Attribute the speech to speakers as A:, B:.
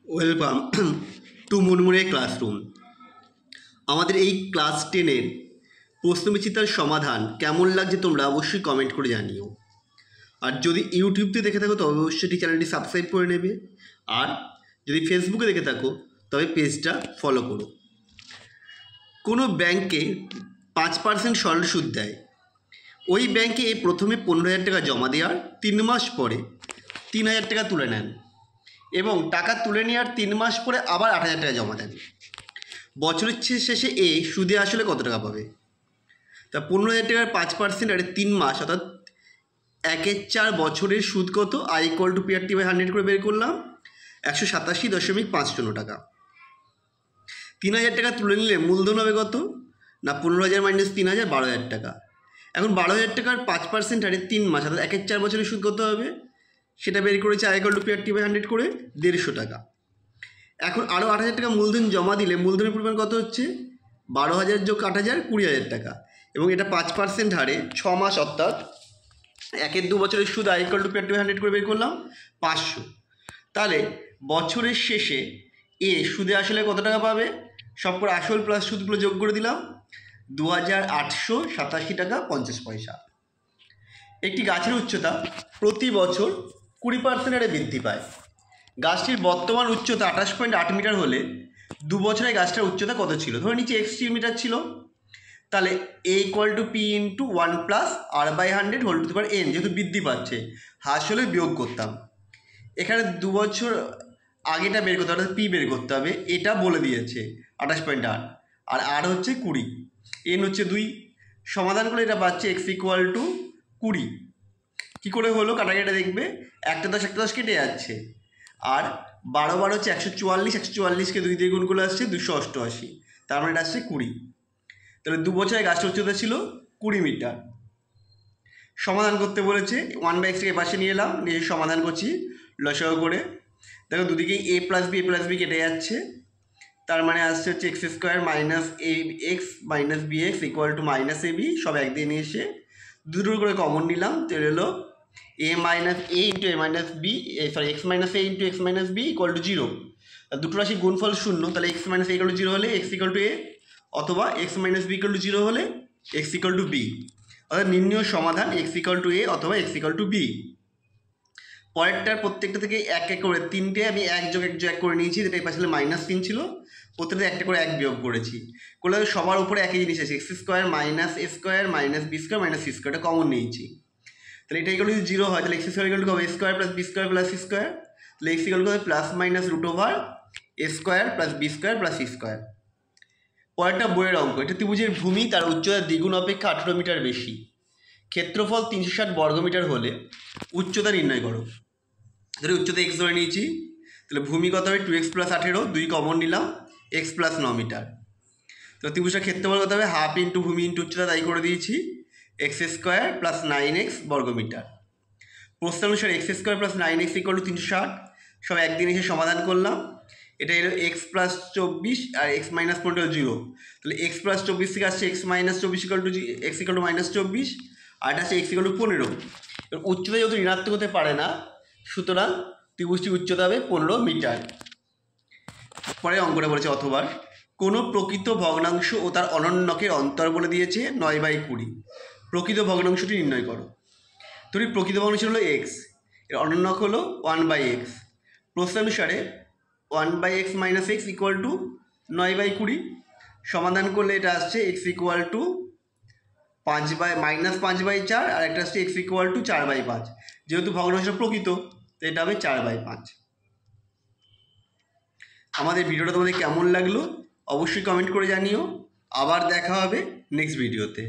A: Welcome to মুনমুনে classroom. আমাদের এই class 10-এর প্রশ্নবিচিত্রার সমাধান কেমন লাগছে তোমরা অবশ্যই কমেন্ট করে জানিও। আর যদি ইউটিউবতে দেখে থাকো তবে অবশ্যই চ্যানেলটি সাবস্ক্রাইব করে নেবে, আর যদি ফেসবুকে দেখে থাকো তবে পেজটা ফলো করো। কোনো ব্যাংকে 5% সরল সুদ দেয়। ওই ব্যাংকে প্রথমে 15,000 টাকা জমা দেওয়ার 3 মাস পরে 3,000 টাকা তুলে নেন এবং টাকা তুলে নেওয়ার 3 মাস পরে আবার 8,000 টাকা জমা দেন। বছরের শেষে সুদে আসলে কত টাকা পাবে? তা 15,000 টাকার 5% আর 3 মাস অর্থাৎ 1/4 বছরের সুদ কত? I=PRT/100 করে বের করলাম, 187.50 টাকা। 3,000 টাকা তুলে নিলে মূলধন হবে কত? না 15,000 মাইনাস 3,000 12,000 টাকা। এখন 12,000 টাকার 5% হারে 3 মাস অর্থাৎ 1/4 বছরের সুদ কত হবে? সেটা বের করেছে I=PRT/100 করে 150 টাকা। এখন আরও 8,000 টাকা মূলধন জমা দিলে মূলধনের পরিমাণ কত হচ্ছে? 12,000 যোগ 8,000 20,000 টাকা, এবং এটা 5% হারে 6 মাস অর্থাৎ 1-2 বছরের সুদ I=PRT/100 করে বের করলাম 500। তাহলে বছরের শেষে সুদে আসলে কত টাকা পাবে? সব করে আসল প্লাস সুদগুলো যোগ করে দিলাম, 2,887 টাকা 50 পয়সা। একটি গাছের উচ্চতা প্রতি বছর 20% হারে বৃদ্ধি পায়। গাছটির বর্তমান উচ্চতা 28.8 মিটার হলে 2 বছরে গাছটার উচ্চতা কত ছিল? ধরে নিচে x মিটার ছিল, তাহলে A=P/1 + R/100 যেহেতু বৃদ্ধি পাচ্ছে, হ্রাস হলে বিয়োগ করতাম। এখানে 2 বছর আগেটা বের করতে হবে, অর্থাৎ পি বের করতে হবে। এটা বলে দিয়েছে 28.8, আর আর হচ্ছে 20, n হচ্ছে 2। সমাধান করে এটা পাচ্ছে x=20। কী করে হলো? কাটাকাটা দেখবে, 1 10 1 10 কেটে যাচ্ছে, আর 12 হচ্ছে 144, 144কে 2 দিয়ে গুণ করে আসছে 288, তার মানে এটা আসছে 20। তাহলে 2 বছরে গাছটার উচ্চতা ছিল 20 মিটার। সমাধান করতে বলেছে, 1/x কে পাশে নিয়ে এলাম, নিয়ে সমাধান করছি লসাগু করে। দেখো দুদিকেই a + b কেটে যাচ্ছে, তার মানে আসছে হচ্ছে x² - ax - bx = -ab, সব এক দিয়ে নিয়ে এসে দুটো করে কমন নিলাম, তাহলে হলো a - a × a - b x - a × x - b = 0। দুটো রাশি গুণফল 0, তাহলে x - a = 0 হলে x = a, অথবা x - b = 0 হলে x = b। অর্থাৎ নির্ণয় সমাধান x = a অথবা x = b। পরেরটার প্রত্যেকটা থেকে এক এক করে 3টে আমি 1 যোগ 1 যোগ 1 করে নিয়েছি, যেটা এই পাশে -3 ছিল, প্রত্যেকটা একটা করে 1 বিয়োগ করেছি। করলে সবার উপরে একই জিনিস আছে, x² - a² - b² - c², এটা কমন নিয়েছি। তাহলে এটা যদি 0 হয় তাহলে x² = a² + b² + c², তাহলে x = ±√a² + b² + c²। পরেরটা বইয়ের অঙ্ক। এটা ত্রিভুজের ভূমি তার উচ্চতা দ্বিগুণ অপেক্ষা 18 মিটার বেশি। ক্ষেত্রফল 360 বর্গমিটার হলে উচ্চতা নির্ণয় করো। ধরে উচ্চতা x ধরে নিয়েছি, তাহলে ভূমি কত হবে? 2x + 18, 2 কমন নিলাম, x + 9 মিটার। তো ত্রিভুজটার ক্ষেত্রফল কত হবে? ½ × ভূমি × উচ্চতা, তাই করে দিয়েছি, x² + 9x বর্গমিটার। প্রশ্ন অনুসারে x² + 9x = 360, সব একদিন এসে সমাধান করলাম। এটা হলো x + 24 আর x - 15 0, তাহলে x + 24 থেকে আসছে x - 24 = x = -24, আর এটা আছে x = 15। উচ্চতা যেহেতু ঋণাত্মক হতে পারে না, সুতরাং ত্রিভুজটির উচ্চতা হবে 15 মিটার। পরে অঙ্কটা বলেছে অথবা কোনো প্রকৃত ভগ্নাংশ ও তার অনন্যকের অন্তর বলে দিয়েছে 9/20। প্রকৃত ভগ্নাংশটি নির্ণয় করো। ধরি প্রকৃত ভগ্নাংশ হলো x, এর অনন্যক হলো 1/x। প্রশ্ন অনুসারে 1/x - x = 9/20। সমাধান করলে এটা আসছে x = -5/4, আর একটা আসছে x = 4/5। যেহেতু ভগ্নাংশ প্রকৃত, তো এটা হবে 4/5। আমাদের ভিডিওটা তোমাদের কেমন লাগলো অবশ্যই কমেন্ট করে জানিও। আবার দেখা হবে নেক্সট ভিডিওতে।